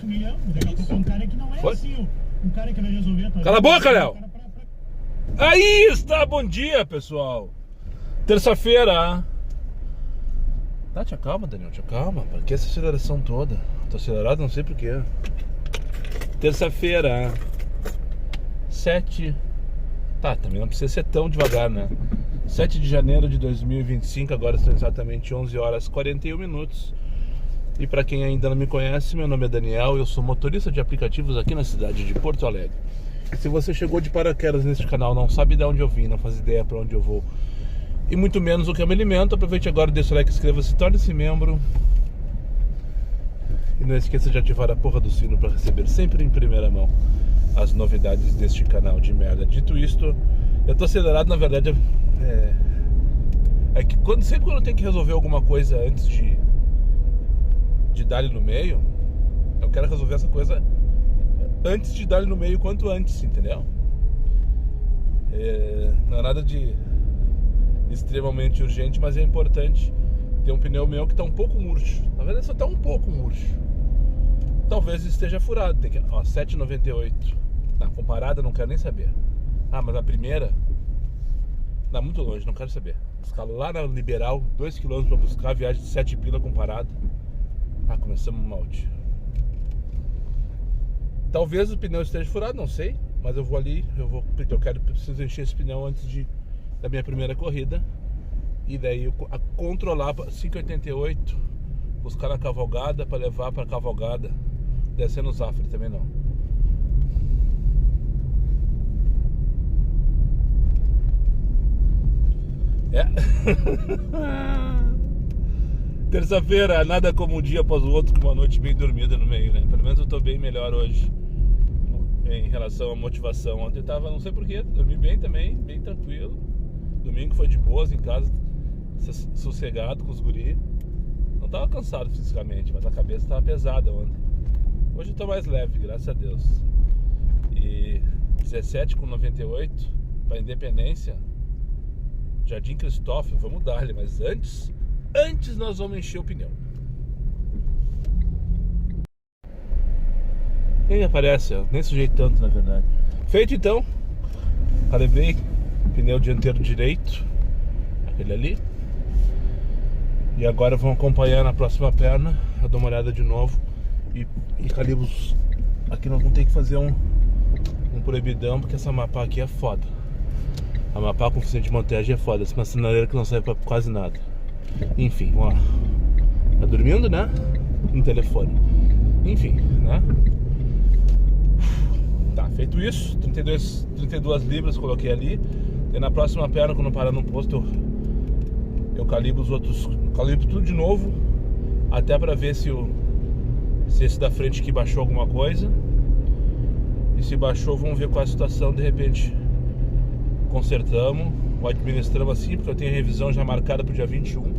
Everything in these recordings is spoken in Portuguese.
1 milhão. Daqui a pouco um cara que não é Foi? assim, um cara que vai resolver a tua Cala a vida, boca, um Léo! cara pra- Aí está, bom dia, pessoal. Terça-feira. Tá, te acalma, Daniel, te acalma. Por que essa aceleração toda? Tô acelerado, não sei porquê. Terça-feira, 7. Tá, também não precisa ser tão devagar, né? 7 de janeiro de 2025, agora são exatamente 11 horas e 41 minutos. E para quem ainda não me conhece, meu nome é Daniel, eu sou motorista de aplicativos aqui na cidade de Porto Alegre. E se você chegou de paraquedas neste canal, não sabe de onde eu vim, não faz ideia para onde eu vou, e muito menos o que eu me alimento, aproveite agora, deixa o like, inscreva-se, torne-se membro. E não esqueça de ativar a porra do sino para receber sempre em primeira mão as novidades deste canal de merda. Dito isto, eu tô acelerado, na verdade, é que sempre quando eu tenho que resolver alguma coisa antes de dar-lhe no meio, eu quero resolver essa coisa antes de dar-lhe no meio, quanto antes, entendeu? Não é nada de extremamente urgente, mas é importante. Tem um pneu meu que tá um pouco murcho. Na verdade só tá um pouco murcho. Talvez esteja furado. Tem que, ó, 7,98. Na comparada não quero nem saber. Ah, mas a primeira tá muito longe, não quero saber. Buscar lá na Liberal, 2 km pra buscar a viagem de 7 pila comparada. Ah, começamos mal. Talvez o pneu esteja furado, não sei. Mas eu vou ali, preciso encher esse pneu antes da minha primeira corrida. E daí a controlar 5,88, buscar na cavalgada para levar para cavalgada, descendo o Zafre também não. Terça-feira, nada como um dia após o outro, com uma noite bem dormida no meio, né? Pelo menos eu tô bem melhor hoje em relação à motivação. Ontem eu tava, não sei porquê, dormi bem também, bem tranquilo. Domingo foi de boas em casa, sossegado com os guri. Não tava cansado fisicamente, mas a cabeça tava pesada ontem. Hoje eu tô mais leve, graças a Deus. E 17,98 para Independência, Jardim Cristóvão, vamos dar-lhe, mas antes nós vamos encher o pneu. Quem aparece, ó, nem sujei tanto na verdade. Feito então, calibrei pneu dianteiro direito, aquele ali. E agora vamos acompanhar na próxima perna. Eu dou uma olhada de novo e calibros. Aqui nós vamos ter que fazer um proibidão, porque essa mapa aqui é foda. A mapa com oficina de montagem é foda. Essa sinaleira que não serve pra quase nada. Enfim, ó. Tá dormindo, né? No telefone. Enfim, né? Tá, feito isso, 32 libras coloquei ali. E na próxima perna, quando parar no posto, eu calibro os outros, calibro tudo de novo, até pra ver se esse da frente aqui baixou alguma coisa. E se baixou, vamos ver qual é a situação. De repente consertamos ou administramos assim, porque eu tenho a revisão já marcada pro dia 21.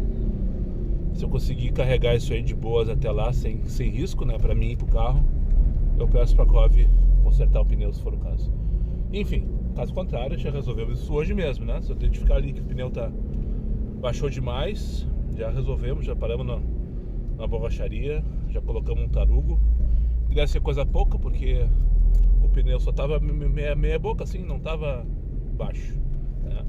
Se eu conseguir carregar isso aí de boas até lá, sem risco, né, pra mim e pro carro, eu peço pra Cove consertar o pneu, se for o caso. Enfim, caso contrário, já resolvemos isso hoje mesmo, né? Se eu identificar ali que o pneu baixou demais, já resolvemos, já paramos na borracharia, já colocamos um tarugo. E deve ser coisa pouca, porque o pneu só tava meia boca assim, não tava baixo, né?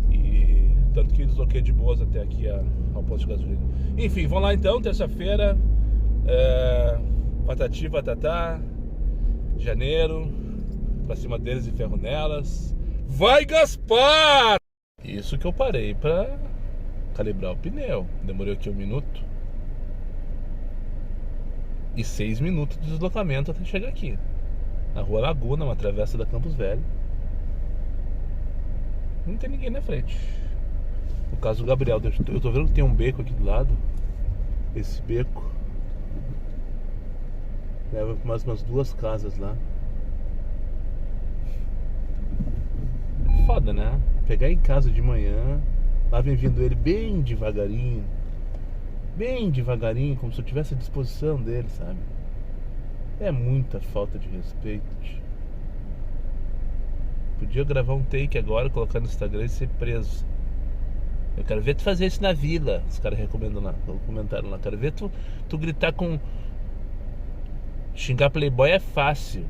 E tanto que desloquei de boas até aqui ao posto de gasolina. Enfim, vamos lá então, terça-feira, patati patatá, janeiro, pra cima deles e ferro nelas. Vai, Gaspar! Isso que eu parei pra calibrar o pneu. Demorei aqui 1 minuto e 6 minutos de deslocamento até chegar aqui na Rua Laguna, uma travessa da Campos Velho. Não tem ninguém na frente. No caso do Gabriel, eu tô vendo que tem um beco aqui do lado. Esse beco leva mais umas 2 casas lá. Foda, né? Pegar em casa de manhã, lá vem vindo ele bem devagarinho, como se eu tivesse à disposição dele, sabe? É muita falta de respeito. Podia gravar um take agora, colocar no Instagram e ser preso. Eu quero ver tu fazer isso na vila. Os caras recomendam lá, comentaram lá. Quero ver tu gritar com Xingar Playboy é fácil.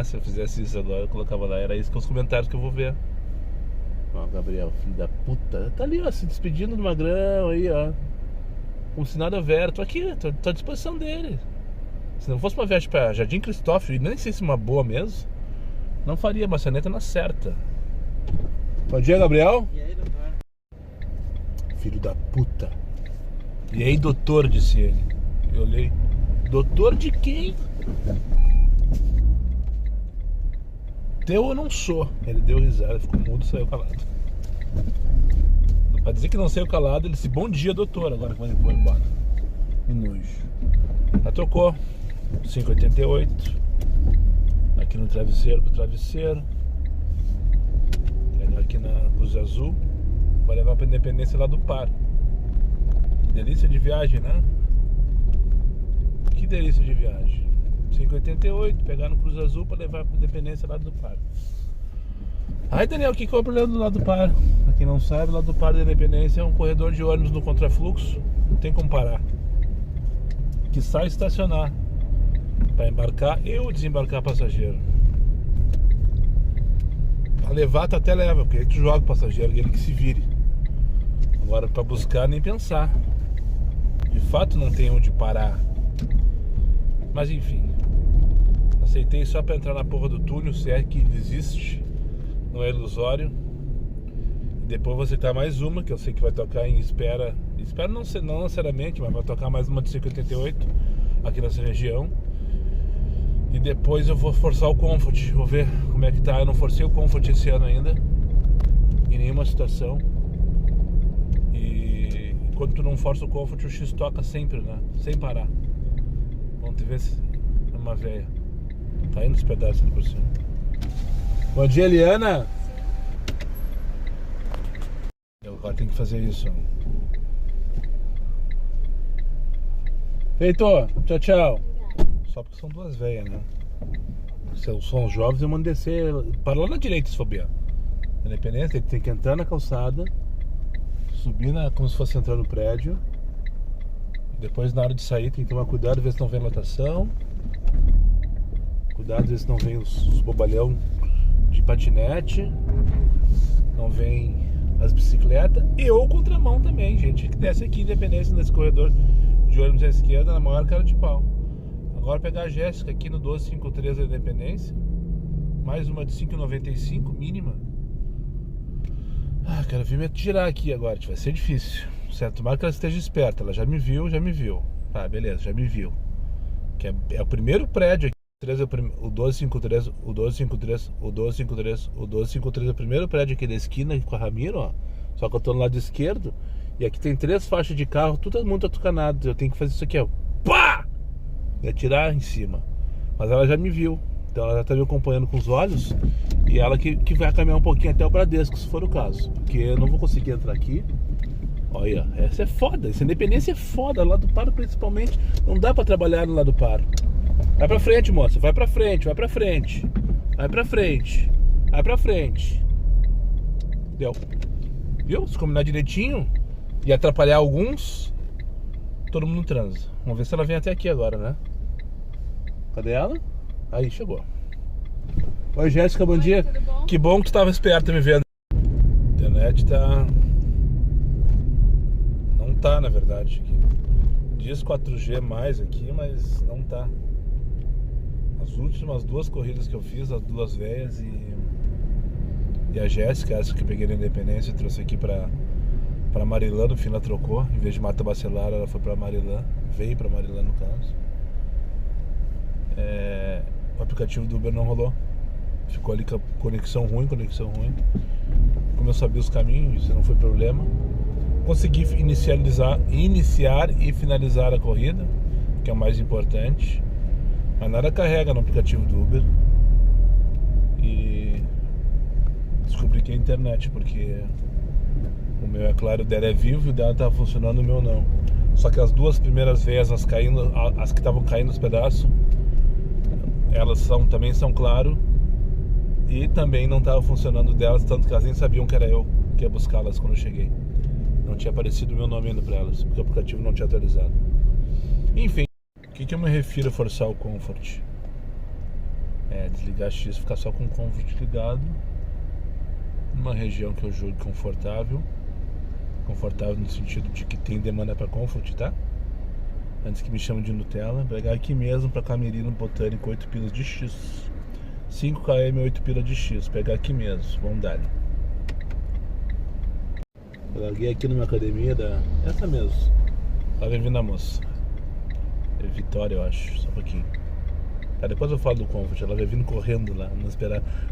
Se eu fizesse isso agora, eu colocava lá. Era isso que os comentários que eu vou ver. Ó, Gabriel, filho da puta. Tá ali, ó, se despedindo do Magrão aí, ó. Como se nada houvera. Tô aqui, tô à disposição dele. Se não fosse uma viagem pra Jardim Cristófilo, e nem sei se uma boa mesmo, não faria maçaneta na certa. Bom dia, Gabriel. E aí, doutor? Filho da puta. E aí, doutor, disse ele. Eu olhei. Doutor de quem? Teu eu não sou. Ele deu risada, ficou mudo e saiu calado. Pra dizer que não saiu calado, ele disse bom dia, doutor. Agora que vai embora. Que nojo. Já trocou. 5,88. Aqui no travesseiro pro travesseiro. Aqui na Cruz Azul. Vai levar pra Independência lá do Par. Que delícia de viagem, né? Que delícia de viagem. 5,88, pegar no Cruz Azul pra levar pra Independência lá do Par. Aí, Daniel, o que é o problema do lado do Par? Pra quem não sabe, o lado do Par da Independência é um corredor de ônibus no contrafluxo. Não tem como parar. Que sai estacionar pra embarcar ou desembarcar passageiro. Pra levar, tu até leva, porque aí tu joga o passageiro, ele que se vire. Agora pra buscar, nem pensar. De fato não tem onde parar. Mas enfim, aceitei só pra entrar na porra do túnel, se é que existe. Não é ilusório. Depois vou aceitar mais uma, que eu sei que vai tocar em espera. Espera não necessariamente, mas vai tocar mais uma de 5,88 aqui nessa região. E depois eu vou forçar o Comfort. Vou ver como é que tá. Eu não forcei o Comfort esse ano ainda, em nenhuma situação. E quando tu não força o Comfort, o X toca sempre, né? Sem parar. Vamos ver se é uma véia. Tá indo os pedaços ali por cima. Bom dia, Eliana. Eu agora tenho que fazer isso. Feito. Tchau, tchau. Só porque são duas velhas, né? Se são os jovens, eu mando descer. Para lá na direita, se for bem. Independência, tem que entrar na calçada, subir como se fosse entrar no prédio. Depois, na hora de sair, tem que tomar cuidado, ver se não vem lotação. Cuidado, ver se não vem os bobalhão de patinete. Não vem as bicicletas. E ou contramão também, gente que desce aqui, Independência, nesse corredor de ônibus à esquerda, na maior cara de pau. Agora pegar a Jéssica aqui no 1253 da Independência. Mais uma de 5,95 mínima. Quero ver me atirar aqui agora, vai ser difícil. Certo, tomara que ela esteja esperta. Ela já me viu. Tá, beleza, já me viu. Que é o primeiro prédio aqui. O 1253, o 1253, o 1253, o 1253 é o primeiro prédio aqui da esquina com a Ramiro, ó. Só que eu tô no lado esquerdo. E aqui tem 3 faixas de carro, todo mundo atucanado. Eu tenho que fazer isso aqui, ó. Pá! E atirar em cima. Mas ela já me viu. Então ela já tá me acompanhando com os olhos. E ela que vai caminhar um pouquinho até o Bradesco, se for o caso. Porque eu não vou conseguir entrar aqui. Olha, essa é foda. Essa Independência é foda. Lá do Paro principalmente. Não dá pra trabalhar no lado do Paro. Vai pra frente, moça. Vai pra frente, vai pra frente. Vai pra frente. Vai pra frente. Deu. Viu? Se combinar direitinho e atrapalhar alguns, todo mundo transa. Vamos ver se ela vem até aqui agora, né? Cadê ela? Aí, chegou. Oi, Jéssica, bom dia. Tudo bom? Que bom que tu tava esperto me vendo. A internet tá... Não tá, na verdade, aqui. Diz 4G mais aqui, mas não tá. As últimas 2 corridas que eu fiz, as 2 velhas e a Jéssica, essa que eu peguei na Independência e trouxe aqui pra Marilã, no fim ela trocou. Em vez de Mata Bacelar, ela foi pra Marilã. Veio pra Marilã, no caso. O aplicativo do Uber não rolou. Ficou ali com a conexão ruim. Como eu sabia os caminhos, isso não foi problema. Consegui iniciar e finalizar a corrida, que é o mais importante. Mas nada carrega no aplicativo do Uber. E descobri que é a internet, porque o meu, é claro, o dela é vivo e o dela estava funcionando, o meu não. Só que as 2 primeiras veias, as que estavam caindo os pedaços, elas também são claro. E também não estava funcionando delas, tanto que elas nem sabiam que era eu que ia buscá-las quando eu cheguei. Não tinha aparecido o meu nome ainda para elas, porque o aplicativo não tinha atualizado. Enfim, que eu me refiro a forçar o comfort? Desligar X, ficar só com o comfort ligado, numa região que eu julgo confortável no sentido de que tem demanda para comfort, tá? Antes que me chamem de Nutella, pegar aqui mesmo para Camerino Botânico 8 pilas de X, 5 km 8 pilas de X, pegar aqui mesmo, vamos dar. Eu larguei aqui numa academia essa mesmo. Tá vindo a moça. É Vitória, eu acho, só um pouquinho. Tá, depois eu falo do comfort, ela vai vindo correndo lá,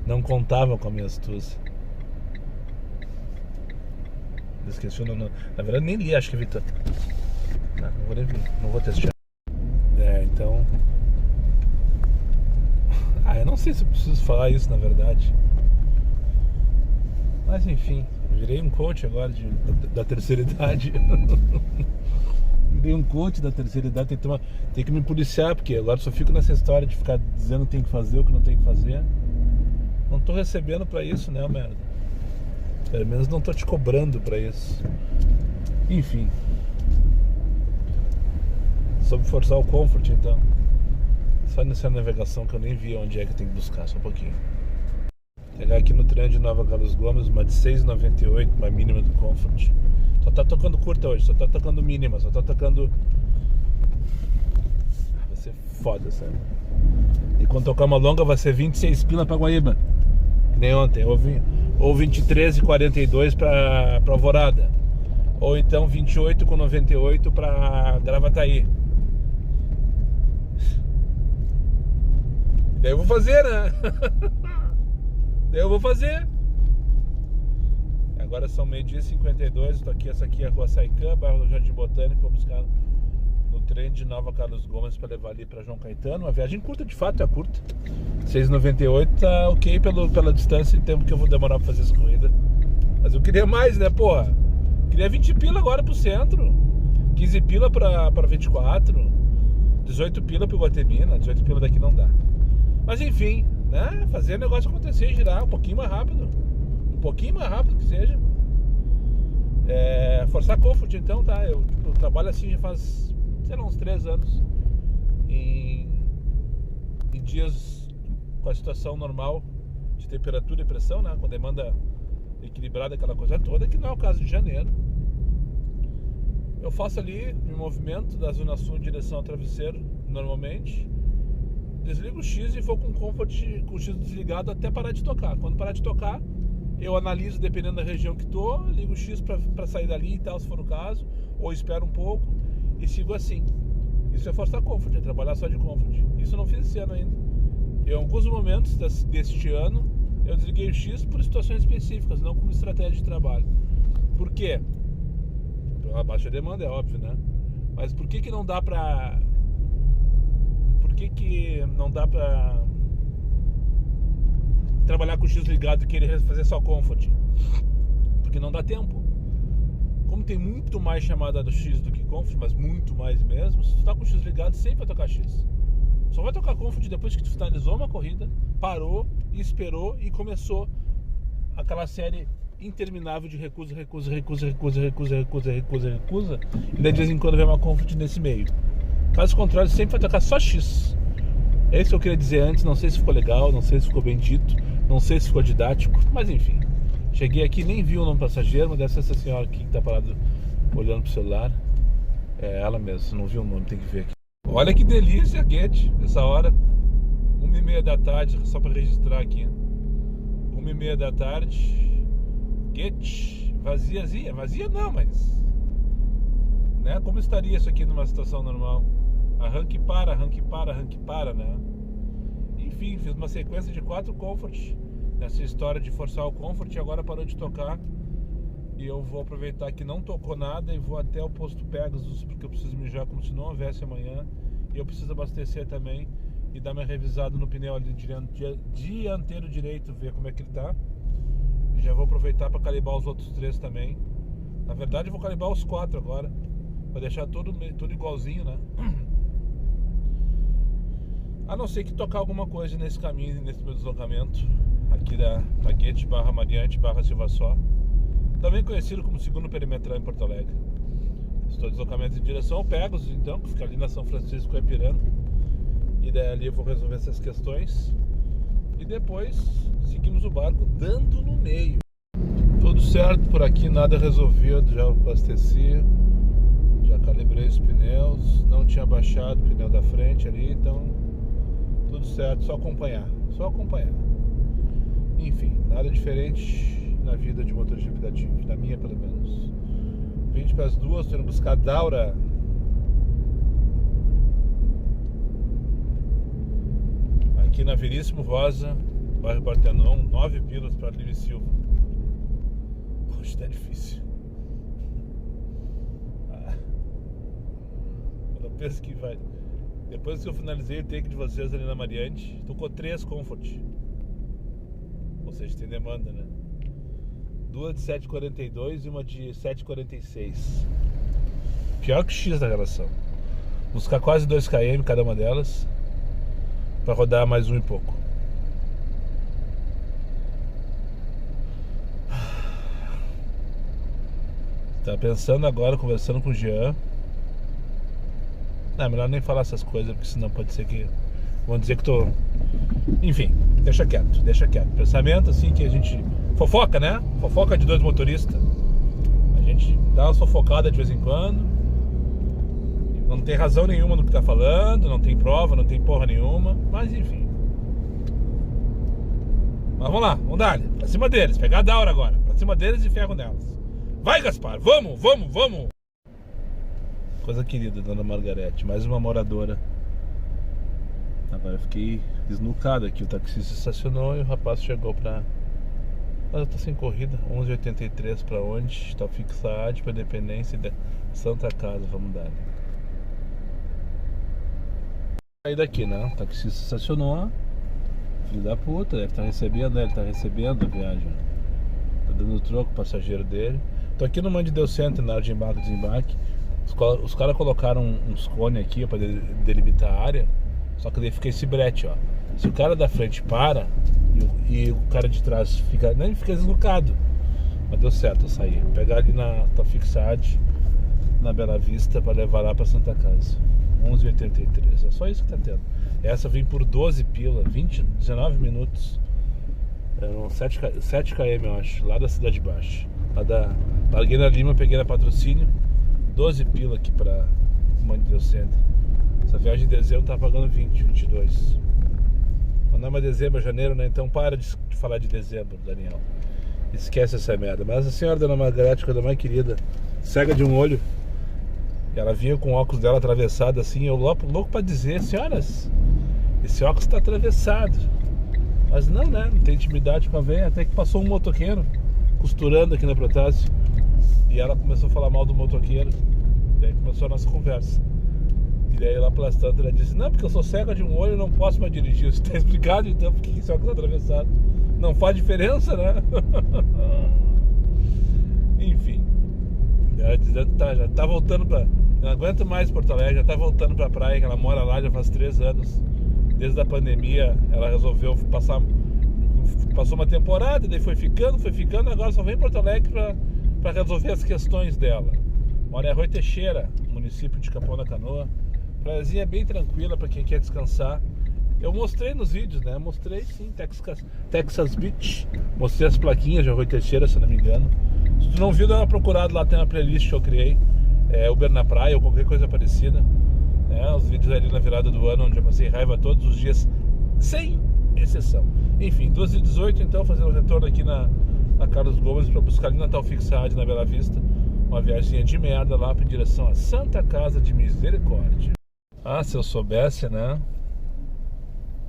não contava com a minha astúcia. Esqueci o nome. Na verdade nem li, acho que é Vitória. Não vou nem vir, não vou testar. Então. Eu não sei se eu preciso falar isso na verdade. Mas enfim, eu virei um coach agora da terceira idade. Virei um coach da terceira idade, tem que me policiar, porque agora só fico nessa história de ficar dizendo que tem que fazer o que não tem que fazer. Não tô recebendo pra isso, né, merda? Pelo menos não tô te cobrando pra isso. Enfim. Sobre forçar o comfort, então. Só nessa navegação que eu nem vi onde é que eu tenho que buscar, só um pouquinho. Pegar aqui no trem de Nova Carlos Gomes, uma de 6,98, uma mínima do comfort. Só tá tocando curta hoje, só tá tocando mínima, só tá tocando... Vai ser foda, sabe? E quando tocar uma longa vai ser 26 pila pra Guaíba. Que nem ontem, ou 23,42 pra Alvorada. Ou então 28,98 pra Gravataí. Daí eu vou fazer, né? Agora são 12h52, tô aqui, essa aqui é a Rua Saicã, bairro do Jardim Botânico. Vou buscar no trem de Nova Carlos Gomes para levar ali para João Caetano. Uma viagem curta, de fato é curta. 6,98 tá ok pela distância e tempo que eu vou demorar para fazer essa corrida. Mas eu queria mais, né, porra? Queria 20 pila agora pro centro, 15 pila pra 24, 18 pila pro Guatemina, 18 pila daqui não dá. Mas enfim, né, fazer o negócio acontecer, girar um pouquinho mais rápido que seja. Forçar comfort então, tá? Eu trabalho assim já faz, sei lá, uns 3 anos em dias com a situação normal de temperatura e pressão, né, com demanda equilibrada, aquela coisa toda, que não é o caso de janeiro. Eu faço ali, me movimento da Zona Sul em direção ao Travesseiro, normalmente. Desligo o X e vou com o X desligado até parar de tocar. Quando parar de tocar, eu analiso, dependendo da região que tô, ligo o X pra sair dali e tal, se for o caso, ou espero um pouco e sigo assim. Isso é forçar comfort, é trabalhar só de comfort. Isso eu não fiz esse ano ainda. Em alguns momentos deste ano, eu desliguei o X por situações específicas, não como estratégia de trabalho. Por quê? Pela baixa demanda, é óbvio, né? Mas por que não dá pra... Por que não dá pra trabalhar com o X ligado e querer fazer só comfort? Porque não dá tempo. Como tem muito mais chamada do X do que comfort, mas muito mais mesmo, se tu tá com o X ligado, sempre vai tocar X. Só vai tocar comfort depois que tu finalizou uma corrida, parou, esperou e começou aquela série interminável de recusa. E daí de vez em quando vem uma comfort nesse meio. Caso contrário, sempre vai tocar só X. É isso que eu queria dizer antes. Não sei se ficou legal, não sei se ficou bem dito, não sei se ficou didático, mas enfim. Cheguei aqui, nem vi o nome passageiro, mas deve ser essa senhora aqui que tá parada olhando pro celular. É ela mesmo, não vi o nome, tem que ver aqui. Olha que delícia, Guete, essa hora. 1h30 da tarde, só pra registrar aqui. 1h30 da tarde. Guete, vaziazinha. Vazia não, mas... né? Como estaria isso aqui numa situação normal? Arranque e para, né? Enfim, fiz uma sequência de 4 comfort nessa história de forçar o comfort e agora parou de tocar. E eu vou aproveitar que não tocou nada e vou até o posto Pegasus, porque eu preciso mijar como se não houvesse amanhã. E eu preciso abastecer também e dar uma revisada no pneu ali dianteiro direito, ver como é que ele tá. E já vou aproveitar para calibrar os outros 3 também. Na verdade eu vou calibrar os 4 agora, para deixar tudo igualzinho, né? A não ser que tocar alguma coisa nesse caminho, nesse meu deslocamento aqui da Guete /Mariante /Silva Só, também conhecido como segundo perimetral em Porto Alegre. Estou em deslocamento em direção ao Pegasus, então, que fica ali na São Francisco com Ipiranga. E daí ali eu vou resolver essas questões. E depois seguimos o barco dando no meio. Tudo certo por aqui, nada resolvido, já abasteci. Já calibrei os pneus, não tinha baixado o pneu da frente ali, então tudo certo, só acompanhar. Enfim, nada diferente na vida de MotoGP da TIV, na minha pelo menos. 20 para as 2, estou indo buscar a Daura. Aqui na Veríssimo Rosa, bairro Partenon, 9 pilas para Lívia Silva. Hoje tá difícil. Eu penso que vai. Depois que eu finalizei o take de vocês ali na Mariante, tocou 3 Comfort. Ou seja, tem demanda, né? 2 de 7,42 e uma de 7,46. Pior que o X da relação. Buscar quase 2 km cada uma delas para rodar mais um e pouco. Tá pensando agora, conversando com o Jean. Não, é melhor nem falar essas coisas, porque senão pode ser que vão dizer que tô... Enfim, deixa quieto. Pensamento assim que a gente... Fofoca, né? Fofoca de 2 motoristas. A gente dá uma fofocada de vez em quando. Não tem razão nenhuma no que tá falando, não tem prova, não tem porra nenhuma. Mas enfim. Mas vamos lá, vamos dar pra cima deles, pegar a Daura agora. Pra cima deles e ferro nelas. Vai, Gaspar, vamos! Coisa querida, dona Margarete, mais uma moradora. Agora eu fiquei esnucado aqui. O taxista estacionou e o rapaz chegou pra... Mas eu tô sem corrida. 11h83 pra onde? Tá fixado pra Independência da Santa Casa. Vamos dar. Sair daqui, né? O taxista estacionou. Filho da puta, deve estar recebendo, né? Ele tá recebendo a viagem. Tá dando troco pro passageiro dele. Tô aqui no Mandideu Center, na área de embarque e desembarque. Os caras colocaram uns cones aqui ó, pra delimitar a área. Só que daí fica esse brete, ó. Se o cara da frente para e o cara de trás fica... Nem fica deslocado. Mas deu certo eu sair. Pegar ali na Tafixad, na Bela Vista, pra levar lá pra Santa Casa. 11h83. É só isso que tá tendo. Essa vem por 12 pila, 19 minutos. Eram 7 km, eu acho. Lá da Cidade Baixa. Larguei na Lima, peguei na Patrocínio. 12 pila aqui pra Mandideu Center. Essa viagem de dezembro tá pagando 20, 22. Mas não é mais dezembro, é janeiro, né? Então para de falar de dezembro, Daniel. Esquece essa merda. Mas a senhora Dona Margarete, coisa mais querida, cega de um olho. E ela vinha com o óculos dela atravessado assim. Eu louco pra dizer, senhoras, esse óculos tá atravessado. Mas não, né? Não tem intimidade com a velha. Até que passou um motoqueiro costurando aqui na Protásio. E ela começou a falar mal do motoqueiro. Daí começou a nossa conversa. E daí lá pelas tantas ela disse: não, porque eu sou cega de um olho e não posso mais dirigir. Você tá explicado então porque esse óculos tá atravessado? Não faz diferença, né? Enfim. Ela dizendo que já tá voltando pra... Não aguento mais Porto Alegre, já tá voltando pra praia, que ela mora lá já faz 3 anos. Desde a pandemia ela resolveu passou uma temporada, daí foi ficando, agora só vem em Porto Alegre pra resolver as questões dela. Mora em Arroio Teixeira, município de Capão da Canoa. Praiazinha bem tranquila pra quem quer descansar. Eu mostrei nos vídeos, né? Mostrei sim, Texas Beach. Mostrei as plaquinhas de Arroio Teixeira, se não me engano. Se tu não viu, dá uma procurada lá, tem uma playlist que eu criei. Uber na praia ou qualquer coisa parecida. Os vídeos ali na virada do ano, onde eu passei raiva todos os dias, sem exceção. Enfim, 12h18, então, fazendo um retorno aqui na Carlos Gomes para buscar ali na Tafixad, na Bela Vista. Uma viagem de merda lá em direção a Santa Casa de Misericórdia. Ah, se eu soubesse, né?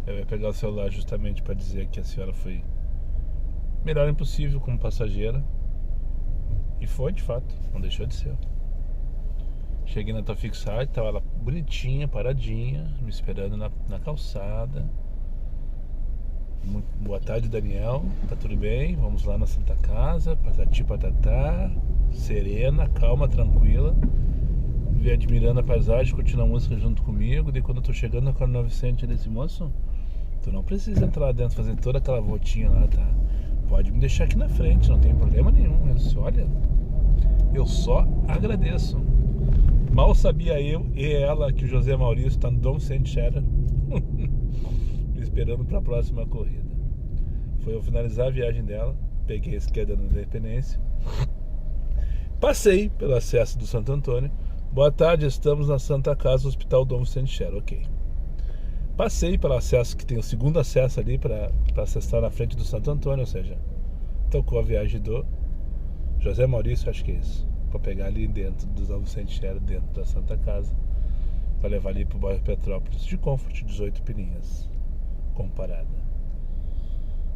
Eu ia pegar o celular justamente para dizer que a senhora foi melhor impossível como passageira. E foi, de fato, não deixou de ser. Cheguei na Tafixad, tava ela bonitinha, paradinha, me esperando na calçada. Boa tarde, Daniel, tá tudo bem? Vamos lá na Santa Casa, patati patatá, serena, calma, tranquila. Vi admirando a paisagem, curtindo a música junto comigo. Daí quando eu tô chegando na Coronel Vicente, eu disse: moço, tu não precisa entrar lá dentro, fazer toda aquela voltinha lá, tá? Pode me deixar aqui na frente, não tem problema nenhum. Eu disse: olha, eu só agradeço. Mal sabia eu e ela que o José Maurício está no Dom Vicente Scherer esperando para a próxima corrida. Foi eu finalizar a viagem dela, peguei a esquerda na Independência, passei pelo acesso do Santo Antônio. Boa tarde, estamos na Santa Casa, Hospital Dom Vicente Scherer, ok. Passei pelo acesso, que tem o segundo acesso ali para acessar na frente do Santo Antônio, ou seja, tocou a viagem do José Maurício, acho que é isso, para pegar ali dentro do Dom Vicente Scherer, dentro da Santa Casa, para levar ali para o bairro Petrópolis de Comfort, 18 pilinhas, com parada.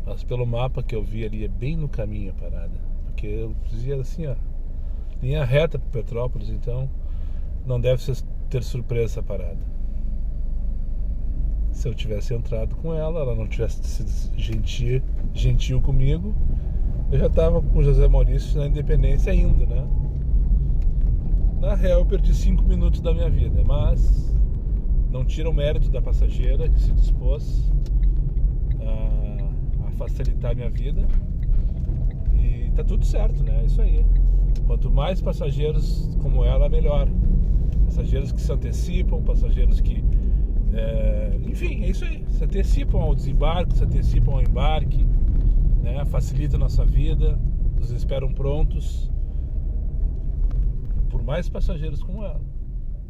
Mas pelo mapa que eu vi ali, é bem no caminho a parada, porque eu dizia assim, ó, linha reta para Petrópolis, então não deve ter surpresa essa parada. Se eu tivesse entrado com ela não tivesse sido gentil comigo, eu já estava com o José Maurício na Independência ainda, né? Na real, eu perdi 5 minutos da minha vida, mas não tira o mérito da passageira que se dispôs a facilitar a minha vida. E tá tudo certo, né? É isso aí. Quanto mais passageiros como ela, melhor. Passageiros que se antecipam, passageiros que... enfim, é isso aí. Se antecipam ao desembarque, se antecipam ao embarque, né? Facilita a nossa vida, nos esperam prontos. Por mais passageiros como ela,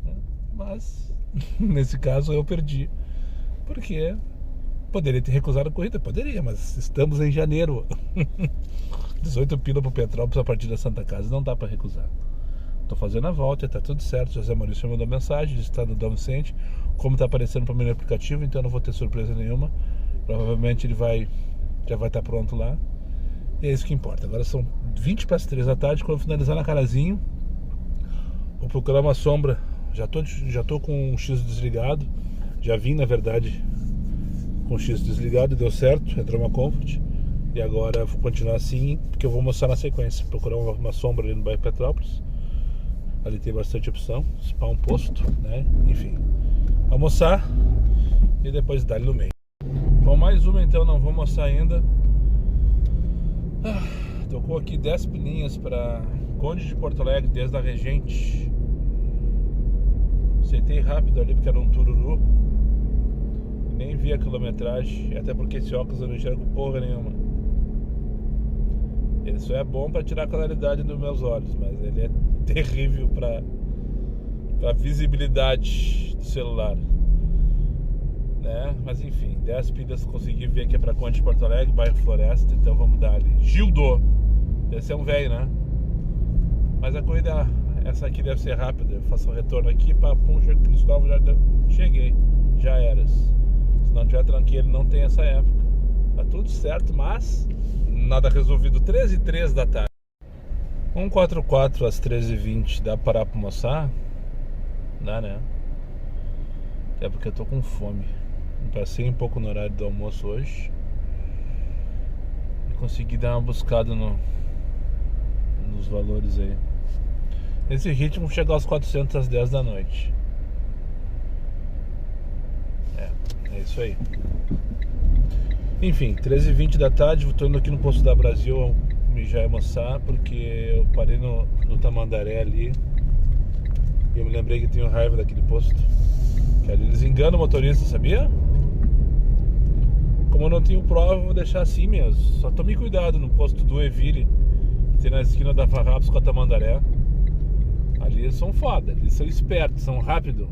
né? Mas nesse caso eu perdi, porque poderia ter recusado a corrida, poderia, mas estamos em janeiro. 18 pila pro Petrópolis a partir da Santa Casa, não dá para recusar. Tô fazendo a volta, tá tudo certo. José Maurício mandou mensagem, disse que tá no Dom Vicente, como tá aparecendo para mim no aplicativo, então eu não vou ter surpresa nenhuma. Provavelmente ele já vai estar pronto lá. E é isso que importa. Agora são 20 para as 3 da tarde, quando eu finalizar na Carazinho, vou procurar uma sombra. Já tô com o X desligado. Já vim, na verdade, com o X desligado, deu certo, entrou uma Comfort. E agora vou continuar assim, porque eu vou mostrar na sequência. Procurar uma sombra ali no bairro Petrópolis. Ali tem bastante opção, spa um posto, né? Enfim, almoçar e depois dar no meio. Bom, mais uma então, não vou mostrar ainda. Tocou aqui 10 pilinhas para Conde de Porto Alegre, desde a Regente. Aceitei rápido ali porque era um tururu. Nem vi a quilometragem, até porque esse óculos eu não enxergo porra nenhuma. Ele só é bom para tirar a claridade dos meus olhos, mas ele é terrível para visibilidade do celular, né? Mas enfim, 10 pilhas consegui ver que é para Conde de Porto Alegre, bairro Floresta, então vamos dar ali. Gildo, deve ser um velho, né? Mas a corrida, essa aqui deve ser rápida. Eu faço o retorno aqui, papum, Cristóvão, cheguei, já eras. Se não tiver tranqueiro, não tem essa época. Tá tudo certo, mas nada resolvido. 13h03 da tarde. 144 às 13h20, dá pra parar pra almoçar? Dá, né? Até porque eu tô com fome. Passei um pouco no horário do almoço hoje e consegui dar uma buscada nos valores aí. Nesse ritmo, chegar aos 400 às 10 da noite. É isso aí. Enfim, 13h20 da tarde, tô indo aqui no posto da Brasil já almoçar, porque eu parei no Tamandaré ali e eu me lembrei que tenho raiva daquele posto, que ali eles enganam o motorista, sabia? Como eu não tenho prova, eu vou deixar assim mesmo. Só tome cuidado no posto do Evile, que tem na esquina da Farrapos com a Tamandaré. Ali eles são foda, eles são espertos, são rápidos.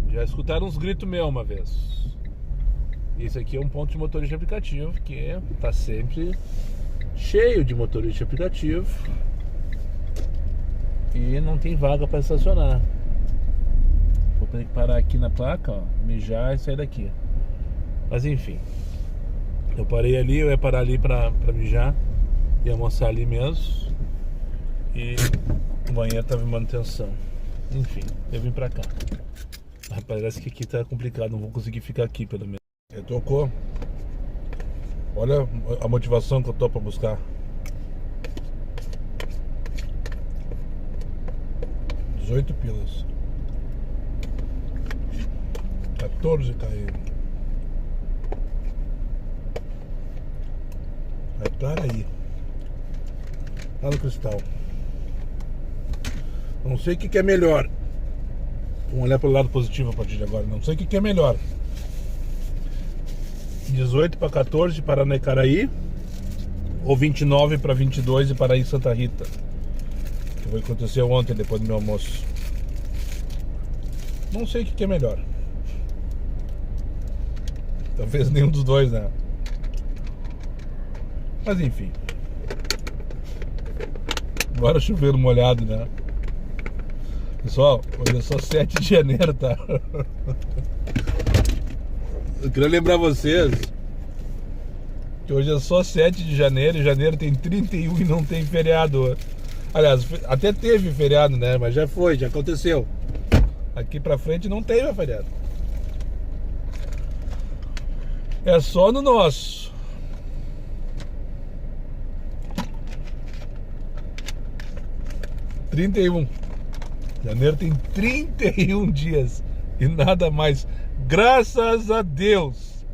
Já escutaram uns gritos meus uma vez. Esse aqui é um ponto de motorista de aplicativo que tá sempre cheio de motorista de aplicativo e não tem vaga para estacionar. Vou ter que parar aqui na placa, ó, mijar e sair daqui. Mas enfim, eu parei ali, eu ia parar ali pra mijar e almoçar ali mesmo. E o banheiro tava em manutenção. Enfim, eu vim pra cá. Mas parece que aqui tá complicado, não vou conseguir ficar aqui pelo menos. Eu tocou. Olha a motivação que eu tô pra buscar. 18 pilas. 14 km. Vai para aí. Lá no Cristal. Não sei o que é melhor. Vamos olhar pelo lado positivo a partir de agora. Não sei o que é melhor. 18 para 14 de Paranaicaraí ou 29 para 22 de Paraí Santa Rita, que foi acontecer ontem depois do meu almoço. Não sei o que é melhor. Talvez nenhum dos dois, né? Mas enfim. Agora chovendo molhado, né? Pessoal, hoje é só 7 de janeiro, tá? Eu queria lembrar vocês que hoje é só 7 de janeiro e janeiro tem 31 e não tem feriado. Aliás, até teve feriado, né? Mas já foi, já aconteceu. Aqui pra frente não tem mais feriado. É só no nosso. Janeiro tem 31 dias e nada mais. Graças a Deus.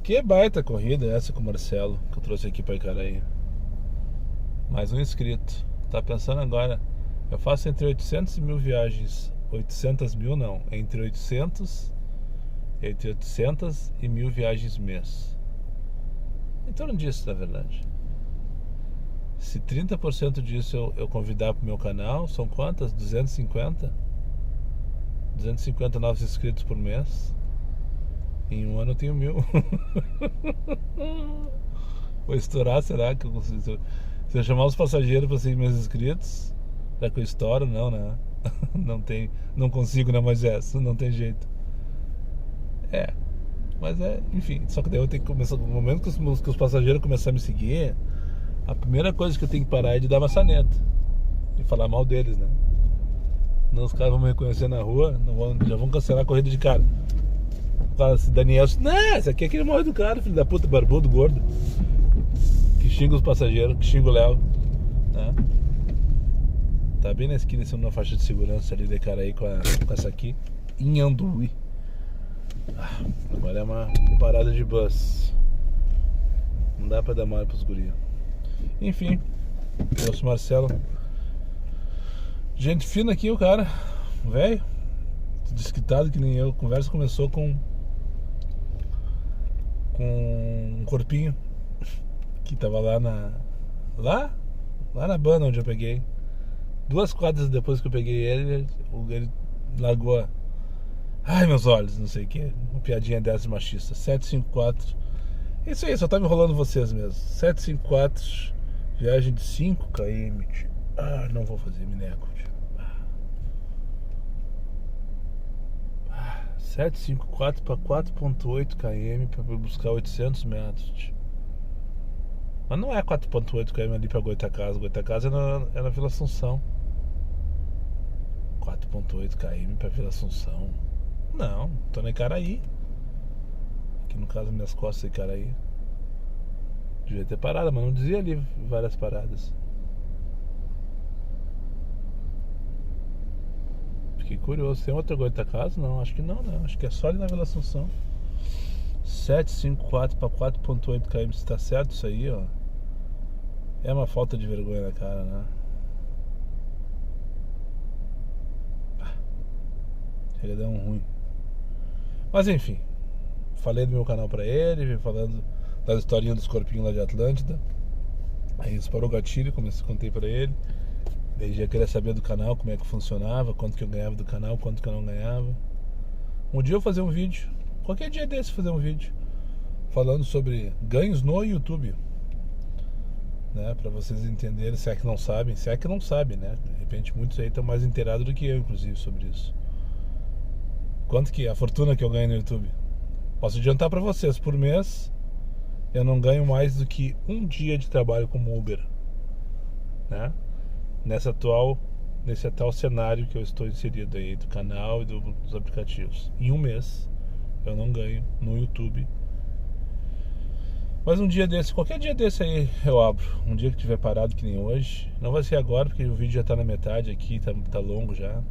Que baita corrida essa com o Marcelo que eu trouxe aqui para Icaraí. Mais um inscrito. Tá pensando agora? Eu faço entre 800 e 1000 viagens. 800 mil não, entre 800 e 1000 viagens mês. Em torno disso, na verdade. Se 30% disso eu convidar pro meu canal, são quantas? 250? 250 novos inscritos por mês. Em um ano eu tenho 1000. Vou estourar, será que eu consigo? Se eu chamar os passageiros para serem meus inscritos, será que eu estouro? Não, né? Não consigo, né, Moisés? Não tem jeito. Mas enfim. Só que daí eu tenho que começar. No momento que os passageiros começarem a me seguir, a primeira coisa que eu tenho que parar é de dar maçaneta e falar mal deles, né? Não, os caras vão me reconhecer na rua, já vão cancelar a corrida de cara. O cara, Daniel, não, esse aqui é aquele morre do cara, filho da puta, barbudo, gordo, que xinga os passageiros, que xinga o Léo, né? Tá bem na esquina, na faixa de segurança ali de Icaraí com essa aqui, em Anduí. Agora é uma parada de bus. Não dá pra dar mole pros guris. Enfim, trouxe o Marcelo. Gente fina aqui, o cara, velho, desquitado que nem eu. A conversa começou com um corpinho que tava lá na banda onde eu peguei. 2 quadras depois que eu peguei ele largou. Ai, meus olhos, não sei o que. Uma piadinha dessa machista. 754. Isso aí, só tá me enrolando vocês mesmo. 754, viagem de 5 km. Não vou fazer, me nego. 754 para 4.8 km para buscar 800 metros. Mas não é 4.8 km ali para Goitacazes. Goitacazes é na Vila Assunção. 4.8 km para Vila Assunção. Não, tô na Icaraí. Aqui no caso, minhas costas, Icaraí. Devia ter parado, mas não dizia ali várias paradas. Fiquei curioso. Tem outra Goitacazes? Não, acho que não, né? Acho que é só ali na Vila Assunção. 754 para 4.8 km. Se tá certo isso aí, ó. É uma falta de vergonha na cara, né? Chega a dar um ruim. Mas enfim, falei do meu canal pra ele, vim falando das historinhas dos corpinhos lá de Atlântida. Aí disparou o gatilho, contei pra ele. Daí já queria saber do canal, como é que funcionava, quanto que eu ganhava do canal, quanto que eu não ganhava. Um dia eu vou fazer um vídeo, qualquer dia desse fazer um vídeo falando sobre ganhos no YouTube, né? Pra vocês entenderem, se é que não sabem, né? De repente muitos aí estão mais inteirados do que eu, inclusive, sobre isso. Quanto que é a fortuna que eu ganho no YouTube? Posso adiantar pra vocês, por mês eu não ganho mais do que um dia de trabalho como Uber, né? Nesse atual cenário que eu estou inserido aí do canal e dos aplicativos. Em um mês eu não ganho no YouTube. Mas um dia desse, qualquer dia desse aí eu abro. Um dia que tiver parado que nem hoje. Não vai ser agora porque o vídeo já tá na metade aqui, tá longo já.